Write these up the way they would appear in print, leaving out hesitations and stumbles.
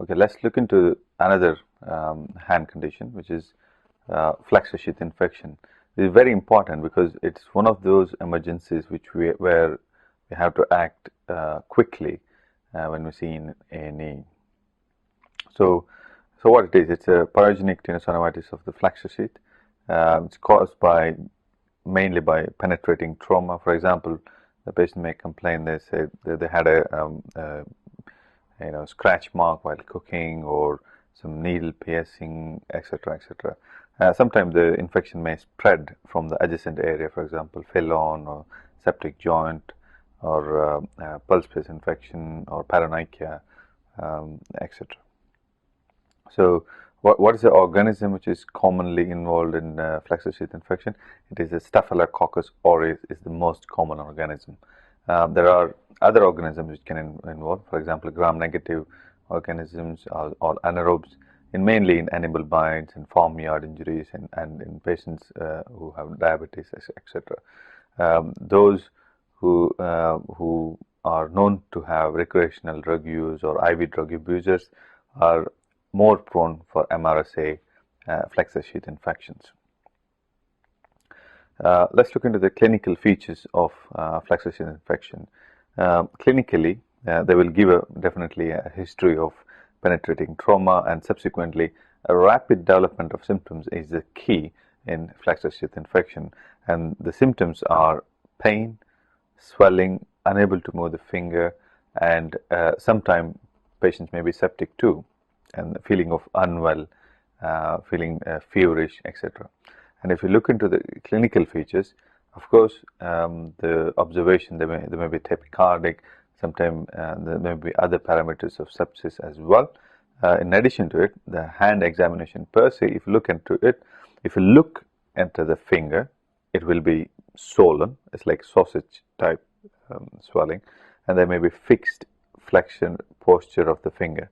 Okay, let's look into another hand condition, which is flexor sheath infection. This is very important because it's one of those emergencies where we have to act quickly when we see in A&E. So what it is, it's a pyogenic tenosynovitis of the flexor sheath. It's caused mainly by penetrating trauma. For example, the patient may complain, they say that they had a scratch mark while cooking, or some needle piercing, etc., etc. Sometimes the infection may spread from the adjacent area, for example, phelon or septic joint, or pulse space infection, or paronychia, etc. So, what is the organism which is commonly involved in flexor sheath infection? It is a Staphylococcus aureus is the most common organism. There are other organisms which can involve, for example, gram-negative organisms or anaerobes, mainly in animal bites and farmyard injuries, and in patients who have diabetes, etc. Those who are known to have recreational drug use or IV drug abusers are more prone for MRSA flexor sheath infections. Let's look into the clinical features of flexor sheath infection. Clinically, they will give definitely a history of penetrating trauma, and subsequently a rapid development of symptoms is the key in flexor sheath infection. And the symptoms are pain, swelling, unable to move the finger, and sometimes patients may be septic too, and feeling of unwell, feeling feverish, etc. And if you look into the clinical features, of course, the observation, there may be tachycardic, sometimes there may be other parameters of sepsis as well. In addition to it, the hand examination per se, if you look into it, if you look into the finger, it will be swollen. It's like sausage type swelling, and there may be fixed flexion posture of the finger.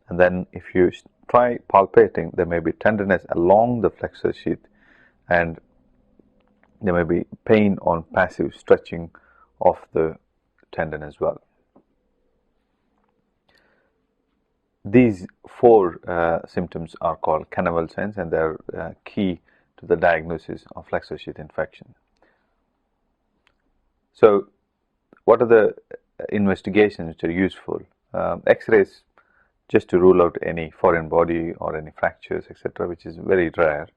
And then if you try palpating, there may be tenderness along the flexor sheath, and there may be pain on passive stretching of the tendon as well. These four symptoms are called Cannavale signs, and they are key to the diagnosis of flexor sheath infection. So, what are the investigations which are useful? X-rays, just to rule out any foreign body or any fractures, etc., which is very rare.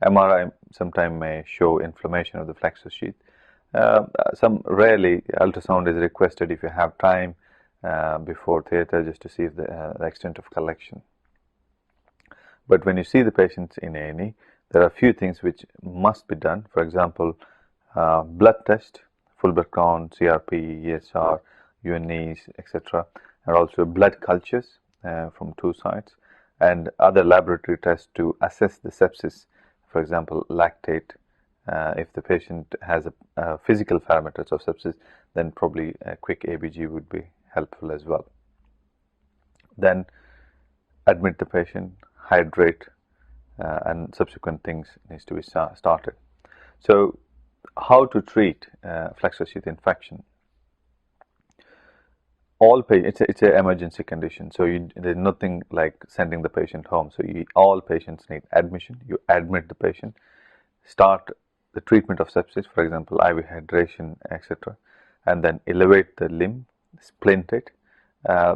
MRI sometimes may show inflammation of the flexor sheath. Some rarely ultrasound is requested if you have time before theatre, just to see if the extent of collection. But when you see the patients in A&E, there are a few things which must be done. For example, blood test, full blood count, CRP, ESR, UNEs, etc., and also blood cultures from two sides, and other laboratory tests to assess the sepsis. For example, lactate. If the patient has a physical parameters of sepsis, then probably a quick ABG would be helpful as well. Then admit the patient, hydrate, and subsequent things needs to be started. So, how to treat flexor sheath infection? All patients, it's an emergency condition, so there's nothing like sending the patient home. So all patients need admission. You admit the patient, start the treatment of sepsis, for example, IV hydration, etc., and then elevate the limb, splint it.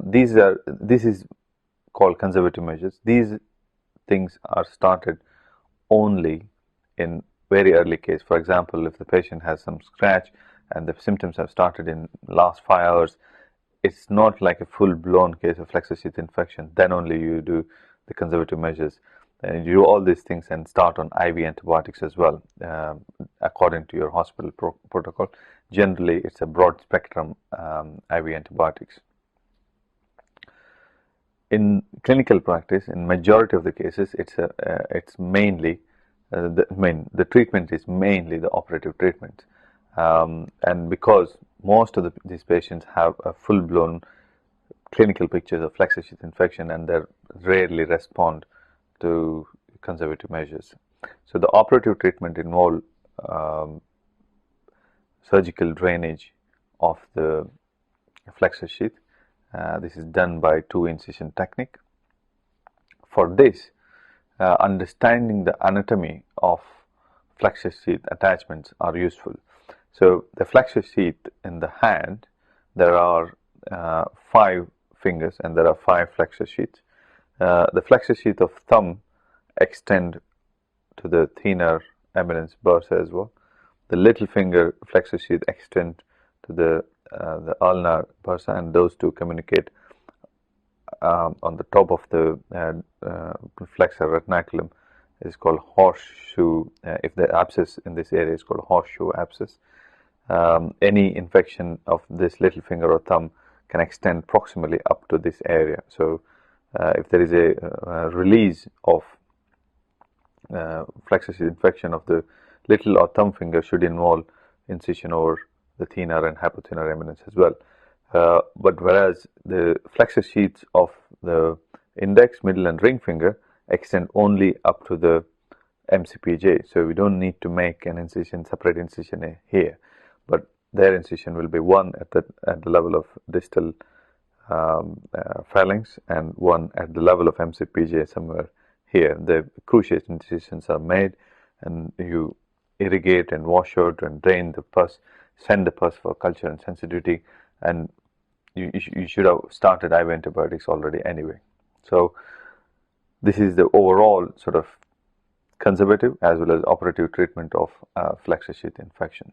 This is called conservative measures. These things are started only in very early case. For example, if the patient has some scratch and the symptoms have started in last 5 hours, it's not like a full-blown case of flexor sheath infection. Then only you do the conservative measures. And you do all these things and start on IV antibiotics as well, according to your hospital protocol. Generally, it's a broad spectrum IV antibiotics. In clinical practice, in majority of the cases, it's mainly the treatment is mainly the operative treatment, and because most of these patients have a full-blown clinical pictures of flexor sheath infection, and they rarely respond to conservative measures. So the operative treatment involve surgical drainage of the flexor sheath. This is done by 2 incision technique. For this, understanding the anatomy of flexor sheath attachments are useful. So the flexor sheath in the hand, there are 5 fingers and there are 5 flexor sheaths. The flexor sheath of thumb extend to the thenar eminence bursa as well. The little finger flexor sheath extend to the ulnar bursa, and those two communicate on the top of the flexor retinaculum is called horseshoe. If the abscess in this area is called horseshoe abscess. Any infection of this little finger or thumb can extend proximally up to this area. So if there is a release of flexor sheath infection of the little or thumb finger, should involve incision over the thenar and hypothenar eminence as well. But whereas the flexor sheaths of the index, middle and ring finger extend only up to the MCPJ, so we don't need to make an incision, separate incision here, but their incision will be one at the level of distal phalanx and one at the level of MCPJ somewhere here. The cruciate incisions are made, and you irrigate and wash out and drain the pus, send the pus for culture and sensitivity, and you should have started IV antibiotics already anyway. So this is the overall sort of conservative as well as operative treatment of flexor sheath infection.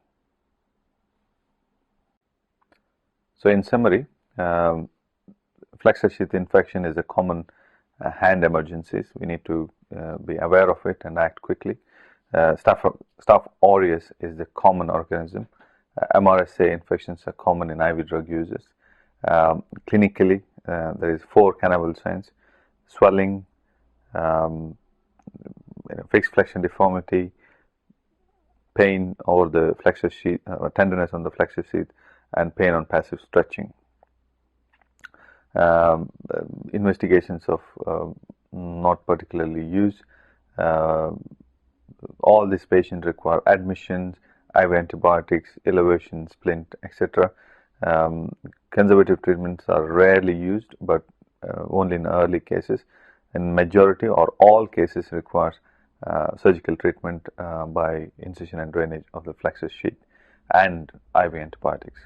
So in summary, flexor sheath infection is a common hand emergencies. We need to be aware of it and act quickly. Staph aureus is the common organism. MRSA infections are common in IV drug users. Clinically, there is 4 cannibal signs: swelling, fixed flexion deformity, pain over the flexor sheath, tenderness on the flexor sheath, and pain on passive stretching. Investigations of not particularly used. All these patients require admissions, IV antibiotics, elevation, splint, etc. Conservative treatments are rarely used, but only in early cases. In majority or all cases requires surgical treatment by incision and drainage of the flexor sheath and IV antibiotics.